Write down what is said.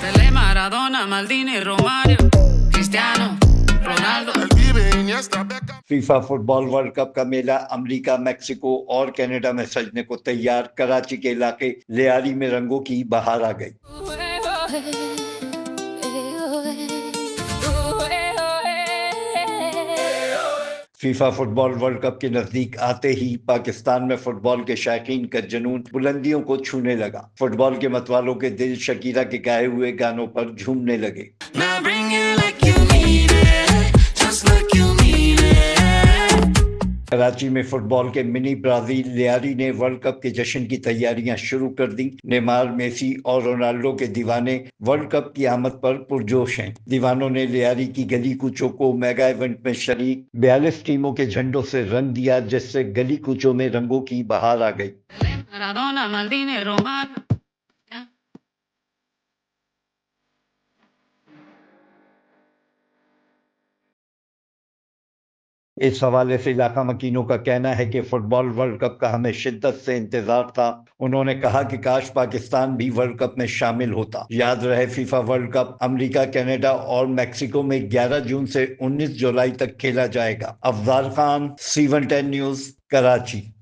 Pelé, Maradona, Maldini, Romario, Cristiano, Ronaldo. FIFA football world cup का मेला America, Mexico और Canada में सजने को तैयार। कराची के इलाके लियारी में रंगों की बहार आ गई। फीफा फुटबॉल वर्ल्ड कप के नजदीक आते ही पाकिस्तान में फुटबॉल के शौकीन का जुनून बुलंदियों को छूने लगा। फुटबॉल के मतवालों के दिल शकीरा के गाए हुए गानों पर झूमने लगे। कराची में फुटबॉल के मिनी ब्राजील लियारी ने वर्ल्ड कप के जश्न की तैयारियां शुरू कर दी। नेमार, मेसी और रोनाल्डो के दीवाने वर्ल्ड कप की आमद पर पुरजोश हैं। दीवानों ने लियारी की गली कूचों को मेगा इवेंट में शरीक 42 टीमों के झंडों से रंग दिया, जिससे गली कूचों में रंगों की बहार आ गई। Maradona, Maldini, Romario. इस हवाले से इलाका मकीनों का कहना है कि फुटबॉल वर्ल्ड कप का हमें शिद्दत से इंतजार था। उन्होंने कहा कि काश पाकिस्तान भी वर्ल्ड कप में शामिल होता। याद रहे, FIFA world cup America, Canada और मेक्सिको में 11 जून से 19 जुलाई तक खेला जाएगा। Afzal Khan, C110 news, Karachi.